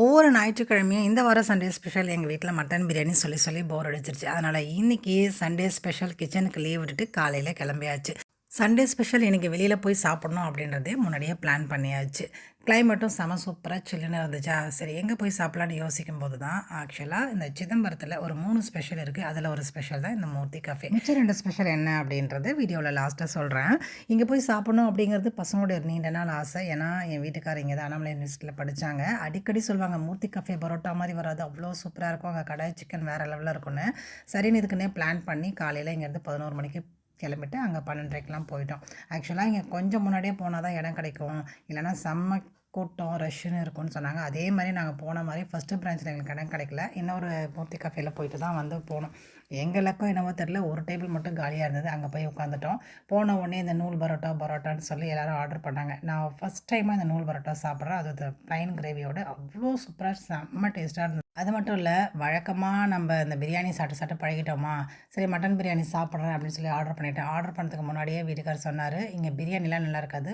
ஒவ்வொரு ஞாயிற்றுக்கிழமையும் இந்த வாரம் சண்டே ஸ்பெஷல் எங்கள் வீட்டில் மட்டன் பிரியாணி சொல்லி சொல்லி போர் அடிச்சிருச்சு. அதனால் இன்றைக்கி சண்டே ஸ்பெஷல் கிச்சனுக்கு லீவ் விட்டுட்டு காலையில் கிளம்பியாச்சு. சண்டே ஸ்பெஷல் இன்றைக்கி வெளியில் போய் சாப்பிட்ணும் அப்படின்றதே முன்னாடியே பிளான் பண்ணியாச்சு. கிளைமேட்டும் செம சூப்பராக சில்லுன்னு இருந்துச்சா, சரி எங்கே போய் சாப்பிட்லான்னு யோசிக்கும் போது தான் ஆக்சுவலாக இந்த சிதம்பரத்தில் ஒரு 3 ஸ்பெஷல் இருக்குது. அதில் ஒரு ஸ்பெஷல் தான் இந்த மூர்த்தி கஃபே. மிச்சம் 2 ஸ்பெஷல் என்ன அப்படின்றது வீடியோவில் லாஸ்ட்டாக சொல்கிறேன். இங்கே போய் சாப்பிட்ணும் அப்படிங்கிறது பசங்களோட நீண்ட நாள் ஆசை. ஏன்னா என் வீட்டுக்காரர் இங்கே தான் அண்ணாமலை யூனிவர்சிட்டியில் படித்தாங்க. அடிக்கடி சொல்லுவாங்க மூர்த்தி கஃபே பரோட்டா மாதிரி வராது, அவ்வளோ சூப்பராக இருக்கும், அங்கே கடாய் சிக்கன் வேறு லெவலில் இருக்கும்னு. சரின்னு இதுக்குன்னே பிளான் பண்ணி காலையில் இங்கேருந்து 11 மணிக்கு கிளம்பிட்டு அங்கே 12:30க்கெலாம் போயிட்டோம். ஆக்சுவலாக இங்கே கொஞ்சம் முன்னாடியே போனால் தான் இடம் கிடைக்கும், இல்லைனா செம்ம கூட்டம் ரஷ்ஷுன்னு இருக்கும்னு சொன்னாங்க. அதே மாதிரி நாங்கள் போன மாதிரி ஃபஸ்ட்டு பிரான்ச்சில் எங்களுக்கு இடம் கிடைக்கல. இன்னொரு மூர்த்தி கஃபேயில் போயிட்டு தான் வந்து போனோம். எங்களுக்கும் என்னவோ தெரில, ஒரு டேபிள் மட்டும் காலியாக இருந்தது. அங்கே போய் உட்காந்துட்டோம். போன உடனே இந்த நூல் பரோட்டான்னு சொல்லி எல்லோரும் ஆர்டர் பண்ணாங்க. நான் ஃபஸ்ட் டைமாக இந்த நூல் பரோட்டா சாப்பிட்றேன். அது ப்ளைன் கிரேவியோட அவ்வளோ சூப்பராக செம்ம டேஸ்ட்டாக இருந்தது. அது மட்டும் இல்லை, வழக்கமாக நம்ம இந்த பிரியாணி சாப்பிட்டு பழகிட்டோமா, சரி மட்டன் பிரியாணி சாப்பிட்றேன் அப்படின்னு சொல்லி ஆர்டர் பண்ணிட்டேன். ஆர்டர் பண்ணதுக்கு முன்னாடியே வீட்டுக்காரர் சொன்னார், இங்கே பிரியாணிலாம் நல்லா இருக்காது,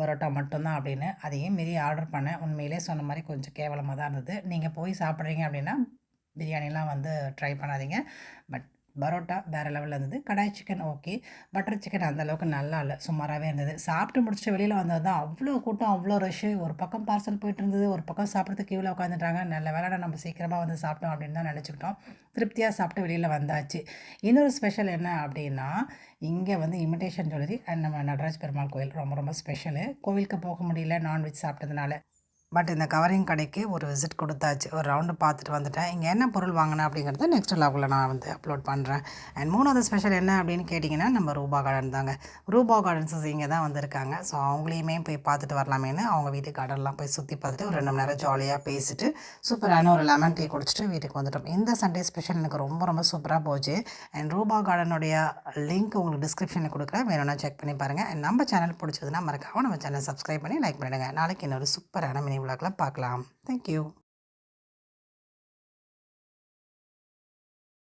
பரோட்டா மட்டும்தான் அப்படின்னு. அதையும் மீறி ஆர்டர் பண்ணேன். உண்மையிலே சொன்ன மாதிரி கொஞ்சம் கேவலமாக தான் இருந்தது. நீங்கள் போய் சாப்பிட்றீங்க அப்படின்னா பிரியாணிலாம் வந்து ட்ரை பண்ணாதீங்க. பட் பரோட்டா வேறு லெவலில் இருந்தது. கடாய் சிக்கன் ஓகே, பட்டர் சிக்கன் அந்தளவுக்கு நல்லா இல்லை, சுமாராகவே இருந்தது. சாப்பிட்டு முடிச்சுட்டு வெளியில் வந்தது தான் அவ்வளோ கூட்டம், அவ்வளோ ரஷ்ஷு. ஒரு பக்கம் பார்சல் போயிட்டு இருந்தது, ஒரு பக்கம் சாப்பிட்றதுக்கு கீழே உட்காந்துட்டாங்க. நல்ல வேலை நம்ம சீக்கிரமாக வந்து சாப்பிட்டோம் அப்படின்னு தான் நினச்சிக்கிட்டோம். திருப்தியாக சாப்பிட்டு வெளியில் வந்தாச்சு. இன்னொரு ஸ்பெஷல் என்ன அப்படின்னா, இங்கே வந்து இமிடேஷன் ஜுவல்லரி அண்ட் நம்ம நடராஜ் பெருமாள் கோயில் ரொம்ப ரொம்ப ஸ்பெஷலு. கோவிலுக்கு போக முடியல நான்வெஜ் சாப்பிட்டதுனால. பட் இந்த கவரிங் கடைக்கு ஒரு விசிட் கொடுத்தாச்சு, ஒரு ரவுண்டு பார்த்துட்டு வந்துட்டேன். இங்கே என்ன பொருள் வாங்கினேன் அப்படிங்கிறத நெக்ஸ்ட் லாகில் நான் வந்து அப்லோட் பண்ணுறேன். அண்ட் 3வது ஸ்பெஷல் என்ன அப்படின்னு கேட்டிங்கன்னா, நம்ம ரூபா கார்டன் தாங்க. ரூபா கார்டன்ஸஸ் இங்கே தான் வந்திருக்காங்க. ஸோ அவங்களையுமே போய் பார்த்துட்டு வரலாமேன்னு அவங்க வீட்டு கார்டன்லாம் போய் சுற்றி பார்த்துட்டு ஒரு 2 மணி நேரம் ஜாலியாக பேசிட்டு சூப்பரான ஒரு லெமன் டீ குடிச்சிட்டு வீட்டுக்கு வந்துட்டோம். இந்த சண்டே ஸ்பெஷல் எனக்கு ரொம்ப ரொம்ப சூப்பராக போச்சு. அண்ட் ரூபா கார்டனுடைய லிங்க் உங்களுக்கு டிஸ்கிரிப்ஷனில் கொடுக்குறேன், வேணும்னா செக் பண்ணி பாருங்கள். அண்ட் நம்ம சேனல் பிடிச்சதுன்னா மறக்காமல் நம்ம சேனல் சப்ஸ்கிரைப் பண்ணி லைக் பண்ணிவிடுங்க. நாளைக்கு இன்னொரு சூப்பரான மினி விளாக்ல பார்க்கலாம். தேங்க்யூ.